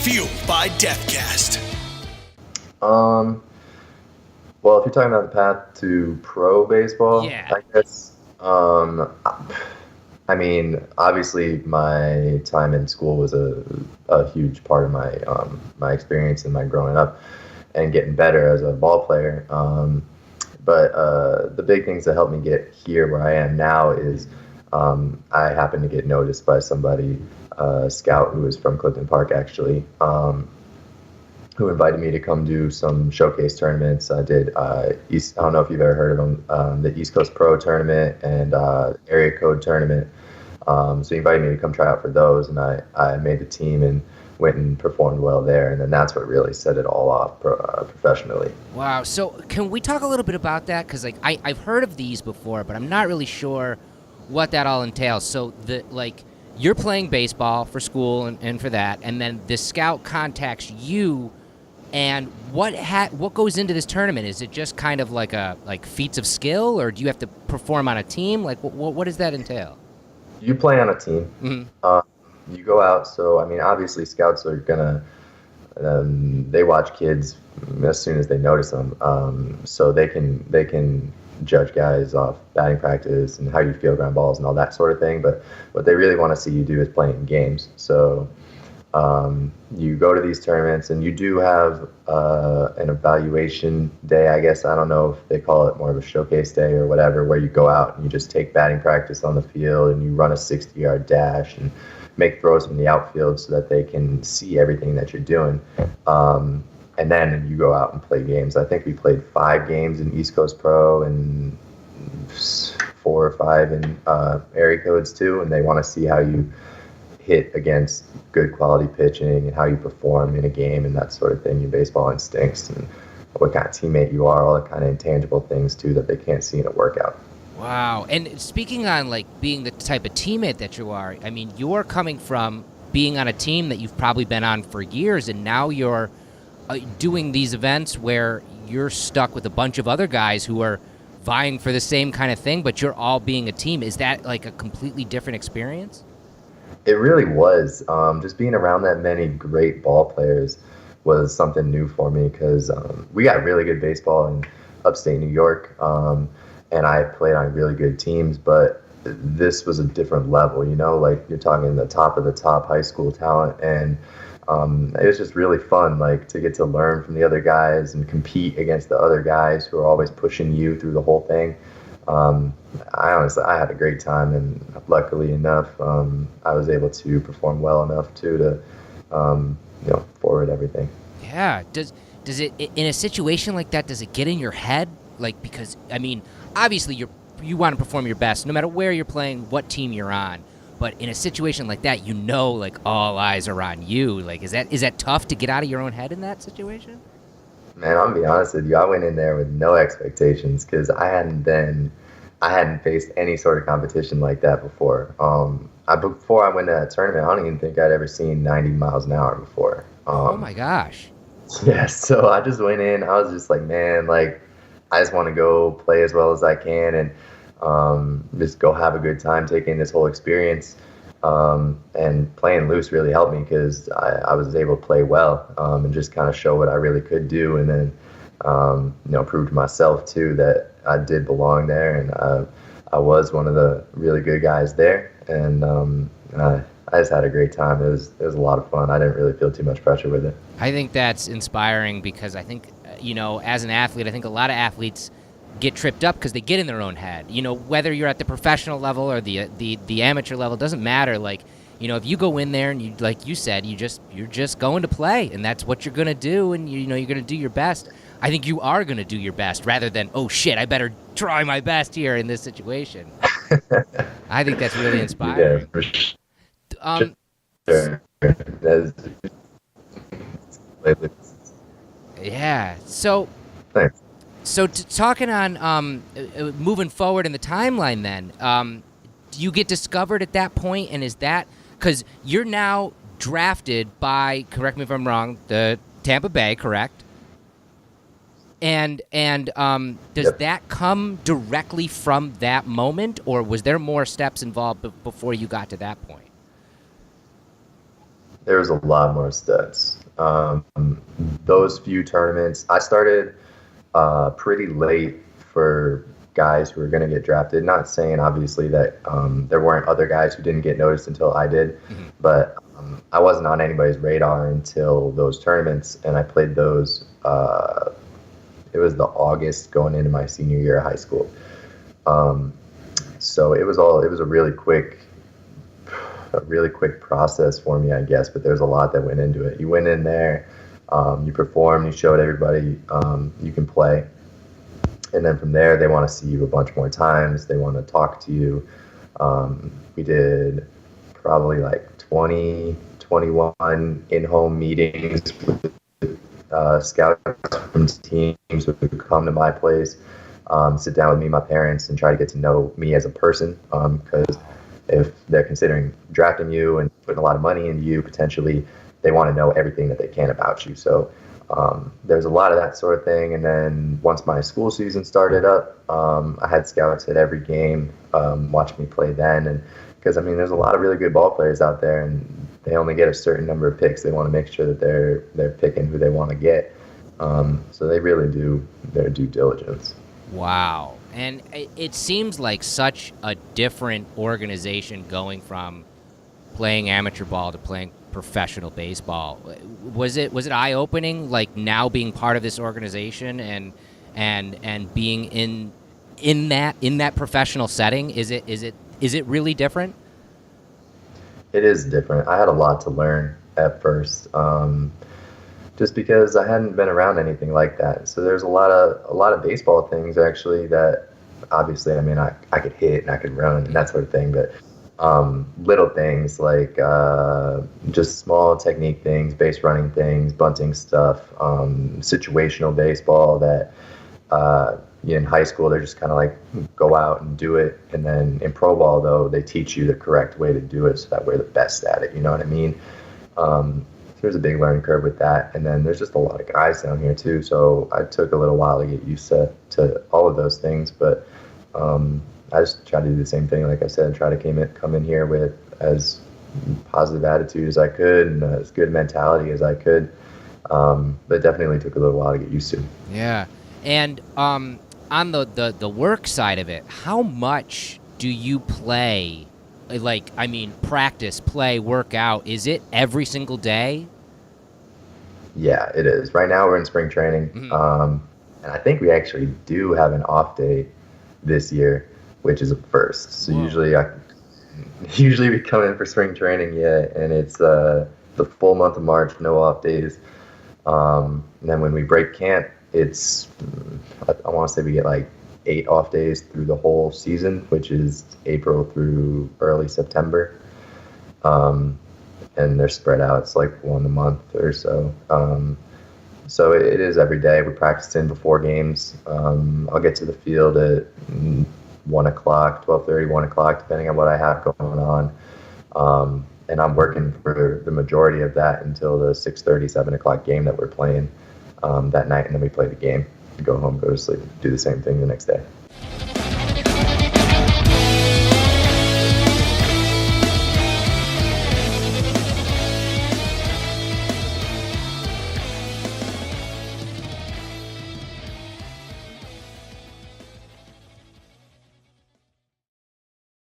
Fueled by Deathcast. Well, if you're talking about the path to pro baseball, Yeah. I guess, I mean, obviously my time in school was a huge part of my experience and my growing up and getting better as a ball player. But the big things that helped me get here where I am now is I happened to get noticed by somebody, a scout who was from Clifton Park actually, who invited me to come do some showcase tournaments. I did I don't know if you've ever heard of them, the East Coast Pro Tournament and Area Code Tournament. So he invited me to come try out for those, and I made the team and went and performed well there, and then that's what really set it all off professionally. Wow. So can we talk a little bit about that? Because I've heard of these before, but I'm not really sure what that all entails. So you're playing baseball for school and for that, and then the scout contacts you. And what goes into this tournament? Is it just kind of like feats of skill, or do you have to perform on a team? Like what does that entail? You play on a team. Mm-hmm. You go out. So I mean, obviously, scouts are gonna they watch kids as soon as they notice them. So they can judge guys off batting practice and how you feel ground balls and all that sort of thing. But what they really want to see you do is playing games. So you go to these tournaments and you do have an evaluation day, I guess. I don't know if they call it more of a showcase day or whatever, where you go out and you just take batting practice on the field and you run a 60-yard dash and make throws from the outfield so that they can see everything that you're doing. And then you go out and play games. I think we played 5 games in East Coast Pro and 4 or 5 in area codes too, and they want to see how you hit against good quality pitching and how you perform in a game and that sort of thing, your baseball instincts and what kind of teammate you are, all the kind of intangible things too that they can't see in a workout. Wow. And speaking on being the type of teammate that you are, I mean, you're coming from being on a team that you've probably been on for years, and now you're doing these events where you're stuck with a bunch of other guys who are vying for the same kind of thing, but you're all being a team. Is that like a completely different experience? It really was. Just being around that many great ball players was something new for me because we got really good baseball in upstate New York, and I played on really good teams, but this was a different level, like you're talking the top of the top high school talent, and it was just really fun, to get to learn from the other guys and compete against the other guys who are always pushing you through the whole thing. I had a great time, and luckily enough, I was able to perform well enough too to, forward everything. Yeah. Does it, in a situation like that, does it get in your head? Because I mean, obviously you want to perform your best, no matter where you're playing, what team you're on. But in a situation like that, all eyes are on you. Is that tough to get out of your own head in that situation? Man, I'm gonna be honest with you. I went in there with no expectations because I hadn't faced any sort of competition like that before. Before I went to that tournament, I don't even think I'd ever seen 90 miles an hour before. Oh my gosh. Yeah, so I just went in. I was just like, man, I just want to go play as well as I can and just go have a good time taking this whole experience. And playing loose really helped me because I was able to play well and just kind of show what I really could do, and then prove to myself too that I did belong there, and I was one of the really good guys there, and I just had a great time. It was a lot of fun. I didn't really feel too much pressure with it. I think that's inspiring because I think as an athlete, I think a lot of athletes get tripped up because they get in their own head. Whether you're at the professional level or the amateur level, doesn't matter. If you go in there and you, like you said, you're just going to play, and that's what you're gonna do, and you're gonna do your best. I think you are gonna do your best rather than, oh shit, I better try my best here in this situation. I think that's really inspiring. Yeah, for sure. Yeah. So. Thanks. So talking on moving forward in the timeline then, do you get discovered at that point, and is that because you're now drafted by, correct me if I'm wrong, the Tampa Bay, correct? And does that come directly from that moment, or was there more steps involved before you got to that point? there was a lot more steps. Those few tournaments, I started pretty late for guys who were going to get drafted. Not saying obviously that there weren't other guys who didn't get noticed until I did, but I wasn't on anybody's radar until those tournaments, and I played those. It was the August going into my senior year of high school. So it was a really quick process for me, I guess, but there's a lot that went into it. You went in there, you performed, you showed everybody you can play. And then from there, they want to see you a bunch more times. They want to talk to you. We did probably like 20, 21 in-home meetings with scouts from teams who would come to my place, sit down with me and my parents, and try to get to know me as a person. Because if they're considering drafting you and putting a lot of money into you, potentially, they want to know everything that they can about you. So there's a lot of that sort of thing. And then once my school season started up, I had scouts at every game, watch me play then. And because, I mean, there's a lot of really good ball players out there, and they only get a certain number of picks. They want to make sure that they're picking who they want to get. So they really do their due diligence. Wow. And it seems like such a different organization going from playing amateur ball to playing professional baseball. Was it eye-opening, like now being part of this organization and being in that professional setting? Is it really different? It is different. I had a lot to learn at first, just because I hadn't been around anything like that. So there's a lot of baseball things actually that obviously, I mean, I could hit and I could run and that sort of thing, but little things like just small technique things, base running things, bunting stuff, situational baseball that in high school they're just kind of like go out and do it, and then in pro ball though they teach you the correct way to do it so that we're the best at it. You know what I mean? There's a big learning curve with that, and then there's just a lot of guys down here too. So I took a little while to get used to all of those things, but I just try to do the same thing. Like I said, try to come in here with as positive attitude as I could and as good mentality as I could. But it definitely took a little while to get used to. Yeah. And on the work side of it, how much do you play? Like, I mean, practice, play, work out. Is it every single day? Yeah, it is. Right now we're in spring training. And I think we actually do have an off day this year, which is a first. So usually we come in for spring training, and it's the full month of March, no off days. And then when we break camp, it's I want to say we get like 8 off days through the whole season, which is April through early September. And they're spread out. It's like one a month or so. So it is every day. We practice in before games. I'll get to the field at 1 o'clock, 12:30, 1 o'clock, depending on what I have going on. And I'm working for the majority of that until the 6:30, 7 o'clock game that we're playing that night. And then we play the game, go home, go to sleep, do the same thing the next day.